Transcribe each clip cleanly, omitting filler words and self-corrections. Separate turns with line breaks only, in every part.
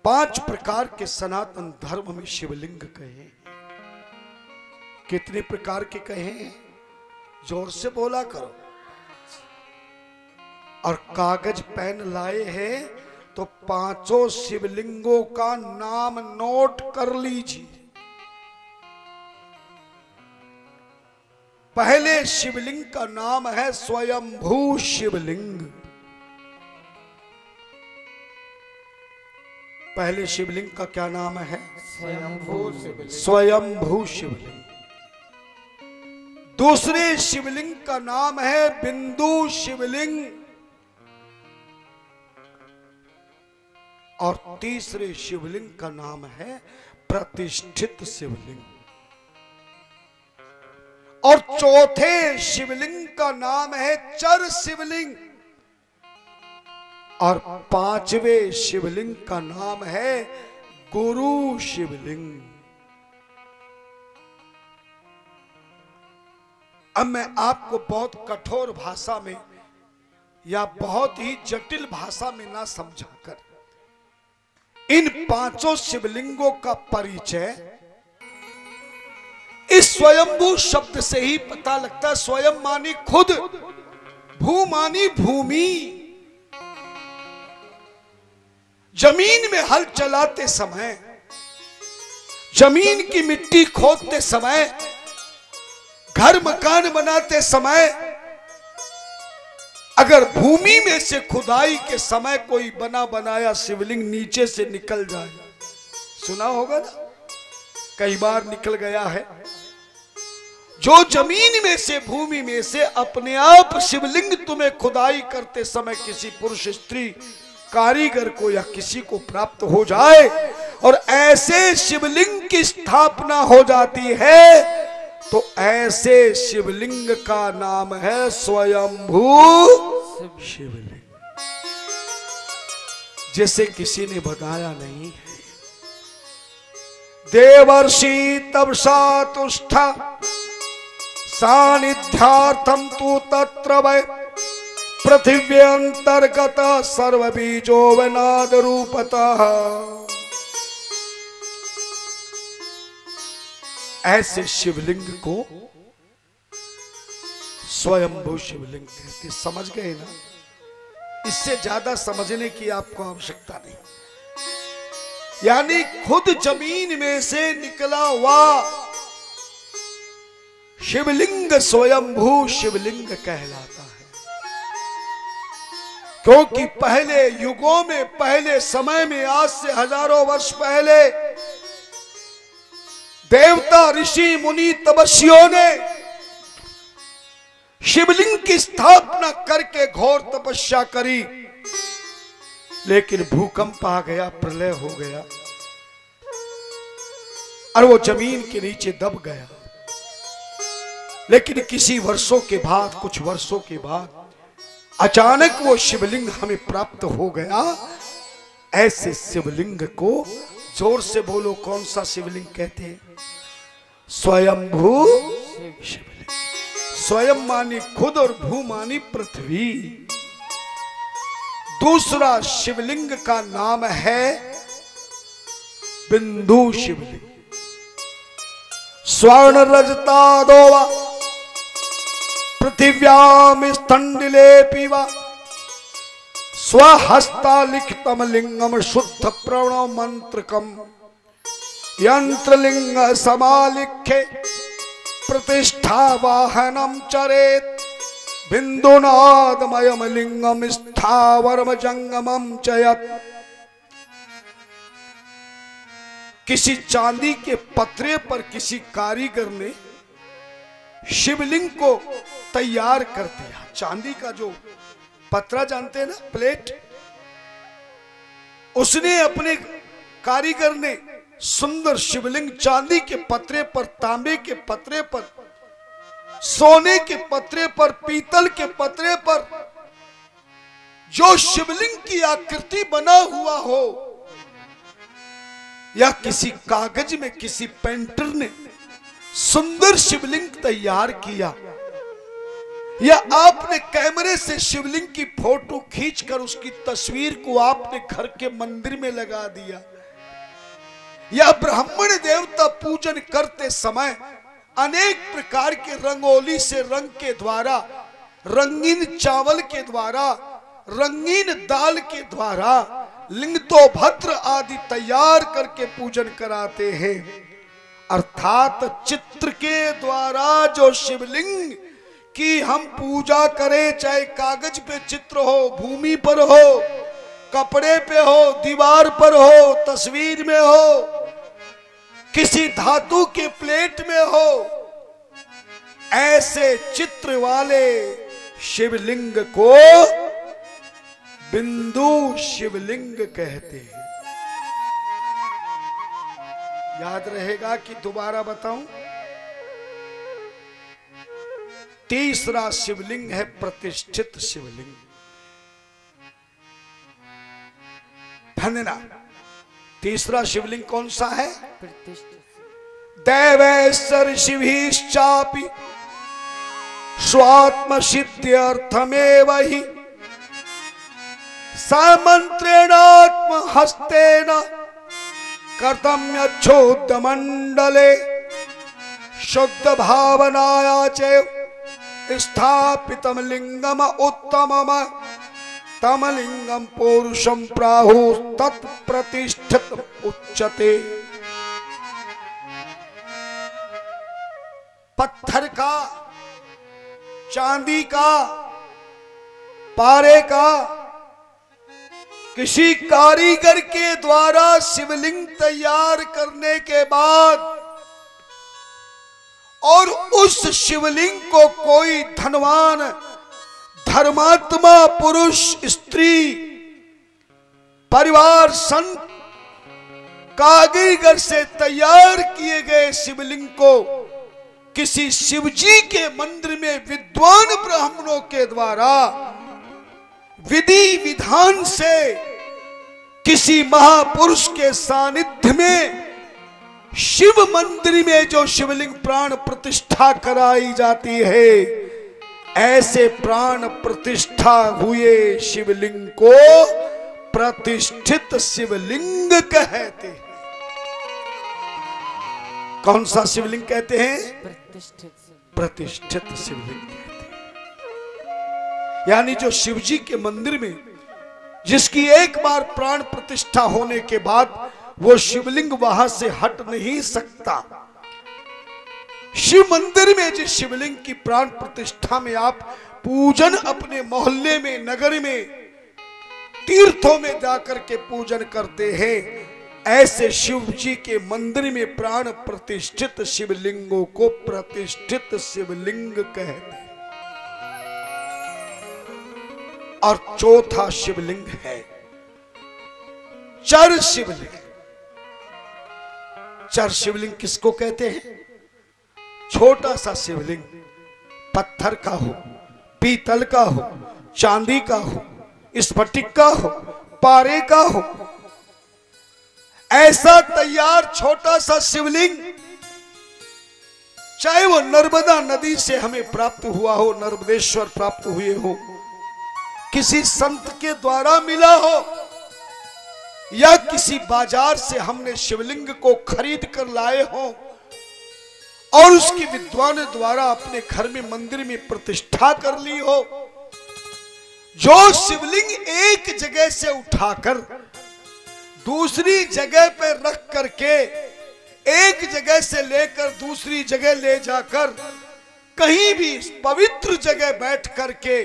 5 प्रकार के सनातन धर्म में शिवलिंग कहे। कितने प्रकार के कहे? जोर से बोला करो। और कागज पेन लाए हैं तो 5 शिवलिंगों का नाम नोट कर लीजिए। पहले शिवलिंग का नाम है स्वयंभू शिवलिंग। पहले शिवलिंग का क्या नाम है? स्वयंभू शिवलिंग। दूसरे शिवलिंग का नाम है बिंदु शिवलिंग। और तीसरे शिवलिंग का नाम है प्रतिष्ठित शिवलिंग। और चौथे शिवलिंग का नाम है चर शिवलिंग। और 5वें शिवलिंग का नाम है गुरु शिवलिंग। अब मैं आपको बहुत कठोर भाषा में या बहुत ही जटिल भाषा में ना समझाकर इन 5 शिवलिंगों का परिचय इस स्वयंभू शब्द से ही पता लगता है। स्वयं मानी खुद, भू मानी भूमि। जमीन में हल चलाते समय, जमीन की मिट्टी खोदते समय, घर मकान बनाते समय अगर भूमि में से खुदाई के समय कोई बना बनाया शिवलिंग नीचे से निकल जाए, सुना होगा ना, कई बार निकल गया है। जो जमीन में से, भूमि में से अपने आप शिवलिंग तुम्हें खुदाई करते समय किसी पुरुष, स्त्री, कारीगर को या किसी को प्राप्त हो जाए और ऐसे शिवलिंग की स्थापना हो जाती है तो ऐसे शिवलिंग का नाम है स्वयंभू शिवलिंग। जैसे किसी ने बताया नहीं है। देवर्षि तपसा तुष्ठ सानिध्यार्थम तु तत्र वै पृथिव्यंतर्गत सर्वबीजो वनाद रूपतः। ऐसे शिवलिंग को स्वयंभू शिवलिंग कहते। समझ गए ना? इससे ज्यादा समझने की आपको आवश्यकता नहीं। यानी खुद जमीन में से निकला हुआ शिवलिंग स्वयंभू शिवलिंग कहलाता है। क्योंकि पहले युगों में, पहले समय में, आज से हजारों वर्ष पहले देवता, ऋषि, मुनि, तपस्वियों ने शिवलिंग की स्थापना करके घोर तपस्या करी, लेकिन भूकंप आ गया, प्रलय हो गया और वो जमीन के नीचे दब गया। लेकिन किसी वर्षों के बाद, कुछ वर्षों के बाद अचानक वो शिवलिंग हमें प्राप्त हो गया। ऐसे शिवलिंग को जोर से बोलो, कौन सा शिवलिंग कहते हैं? स्वयंभू शिवलिंग। स्वयं मानी खुद और भू मानी पृथ्वी। दूसरा शिवलिंग का नाम है बिंदु शिवलिंग। स्वर्ण रजतादोवा पृथिव्याम स्तंडिलेपि वा स्वहस्तालिखितम लिंगम शुद्ध प्रणव मंत्रकम यंत्रलिंग समालिख्ये प्रतिष्ठा वाहनम चरेत बिंदुनादमयम लिंगम स्थावरम जंगमम चयत। किसी चांदी के पत्रे पर किसी कारीगर ने शिवलिंग को तैयार कर दिया। चांदी का जो पत्रा जानते हैं ना, प्लेट, उसने अपने कारीगर ने सुंदर शिवलिंग चांदी के पत्रे पर, तांबे के पत्रे पर, सोने के पत्रे पर, पीतल के पत्रे पर जो शिवलिंग की आकृति बना हुआ हो, या किसी कागज में किसी पेंटर ने सुंदर शिवलिंग तैयार किया, या आपने कैमरे से शिवलिंग की फोटो खींचकर उसकी तस्वीर को आपने घर के मंदिर में लगा दिया, या ब्राह्मण देवता पूजन करते समय अनेक प्रकार के रंगोली से रंग के द्वारा, रंगीन चावल के द्वारा, रंगीन दाल के द्वारा लिंग तो भद्र आदि तैयार करके पूजन कराते हैं। अर्थात चित्र के द्वारा जो शिवलिंग की हम पूजा करें, चाहे कागज पे चित्र हो, भूमि पर हो, कपड़े पे हो, दीवार पर हो, तस्वीर में हो, किसी धातु के प्लेट में हो, ऐसे चित्र वाले शिवलिंग को बिंदु शिवलिंग कहते हैं। याद रहेगा कि दोबारा बताऊं? तीसरा शिवलिंग है प्रतिष्ठित शिवलिंग। धन्यवाद। तीसरा शिवलिंग कौन सा है? दैवेश्वर शिवीश्चापि स्वात्म सिद्ध्यर्थमेव हि सामंत्रेणात्म हस्तेन कर्तम्यच्छोद मंडले शुद्ध भावनाया च स्थापितम लिंगम उत्तमम तम लिंगम पौरुषम प्राहु तत्प्रतिष्ठित उच्यते। पत्थर का, चांदी का, पारे का किसी कारीगर के द्वारा शिवलिंग तैयार करने के बाद और उस शिवलिंग को कोई धनवान, धर्मात्मा, पुरुष, स्त्री, परिवार, संत कारीगर से तैयार किए गए शिवलिंग को किसी शिवजी के मंदिर में विद्वान ब्राह्मणों के द्वारा विधि विधान से किसी महापुरुष के सानिध्य में शिव मंदिर में जो शिवलिंग प्राण प्रतिष्ठा कराई जाती है, ऐसे प्राण प्रतिष्ठा हुए शिवलिंग को प्रतिष्ठित शिवलिंग कहते हैं। कौन सा शिवलिंग कहते हैं? प्रतिष्ठित शिवलिंग कहते हैं। यानी जो शिवजी के मंदिर में जिसकी एक बार प्राण प्रतिष्ठा होने के बाद वो शिवलिंग वहां से हट नहीं सकता। शिव मंदिर में जिस शिवलिंग की प्राण प्रतिष्ठा में आप पूजन अपने मोहल्ले में, नगर में, तीर्थों में जाकर के पूजन करते हैं, ऐसे शिव जी के मंदिर में प्राण प्रतिष्ठित शिवलिंगों को प्रतिष्ठित शिवलिंग कहते हैं। और चौथा शिवलिंग है चर शिवलिंग। चर शिवलिंग किसको कहते हैं? छोटा सा शिवलिंग, पत्थर का हो, पीतल का हो, चांदी का हो, स्फटिक का हो, पारे का हो, ऐसा तैयार छोटा सा शिवलिंग, चाहे वो नर्मदा नदी से हमें प्राप्त हुआ हो, नर्मदेश्वर प्राप्त हुए हो, किसी संत के द्वारा मिला हो, या किसी बाजार से हमने शिवलिंग को खरीद कर लाए हो और उसकी विद्वान द्वारा अपने घर में, मंदिर में प्रतिष्ठा कर ली हो, जो शिवलिंग एक जगह से उठाकर दूसरी जगह पर रख करके, एक जगह से लेकर दूसरी जगह ले जाकर कहीं भी पवित्र जगह बैठ करके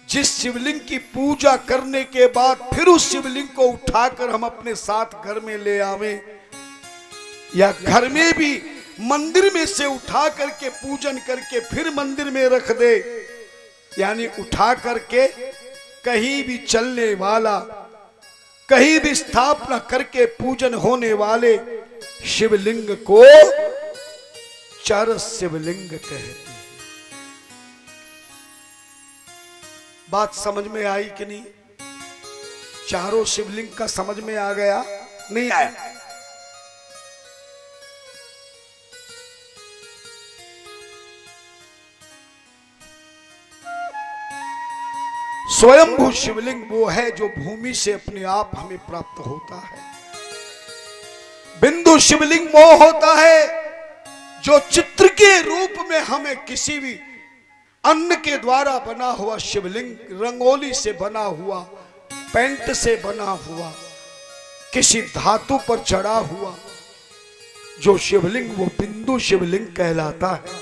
जिस शिवलिंग की पूजा करने के बाद फिर उस शिवलिंग को उठाकर हम अपने साथ घर में ले आवें, या घर में भी मंदिर में से उठा करके पूजन करके फिर मंदिर में रख दे, यानी उठा करके कहीं भी चलने वाला, कहीं भी स्थापना करके पूजन होने वाले शिवलिंग को चर शिवलिंग कहते हैं। बात समझ में आई कि नहीं? चारों शिवलिंग का समझ में आ गया? नहीं आया? स्वयंभू शिवलिंग वो है जो भूमि से अपने आप हमें प्राप्त होता है। बिंदु शिवलिंग वो होता है जो चित्र के रूप में हमें किसी भी अन्न के द्वारा बना हुआ शिवलिंग, रंगोली से बना हुआ, पेंट से बना हुआ, किसी धातु पर चढ़ा हुआ जो शिवलिंग, वो बिंदु शिवलिंग कहलाता है।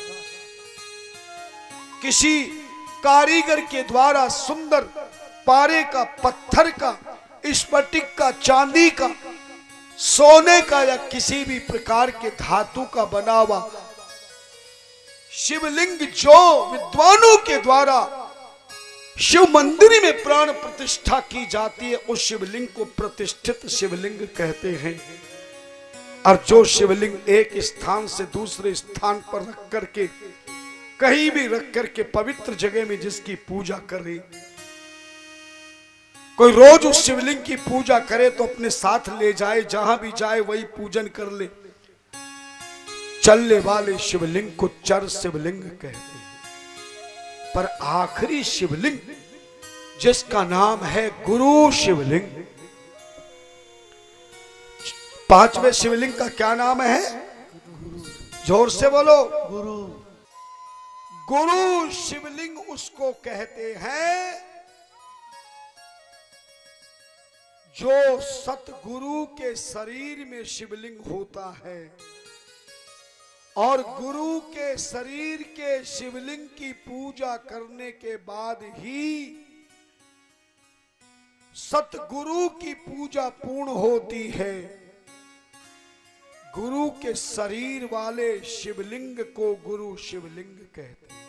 किसी कारीगर के द्वारा सुंदर पारे का, पत्थर का, स्फटिक का, चांदी का, सोने का या किसी भी प्रकार के धातु का बना हुआ शिवलिंग जो विद्वानों के द्वारा शिव मंदिर में प्राण प्रतिष्ठा की जाती है, उस शिवलिंग को प्रतिष्ठित शिवलिंग कहते हैं। और जो शिवलिंग एक स्थान से दूसरे स्थान पर रख करके, कहीं भी रख करके पवित्र जगह में जिसकी पूजा करे, कोई रोज उस शिवलिंग की पूजा करे तो अपने साथ ले जाए, जहां भी जाए वही पूजन कर ले, चलने वाले शिवलिंग को चर शिवलिंग कहते हैं। पर आखिरी शिवलिंग जिसका नाम है गुरु शिवलिंग, पांचवें शिवलिंग का क्या नाम है? जोर से बोलो। गुरु। गुरु शिवलिंग उसको कहते हैं जो सतगुरु के शरीर में शिवलिंग होता है, और गुरु के शरीर के शिवलिंग की पूजा करने के बाद ही सतगुरु की पूजा पूर्ण होती है। गुरु के शरीर वाले शिवलिंग को गुरु शिवलिंग कहते हैं।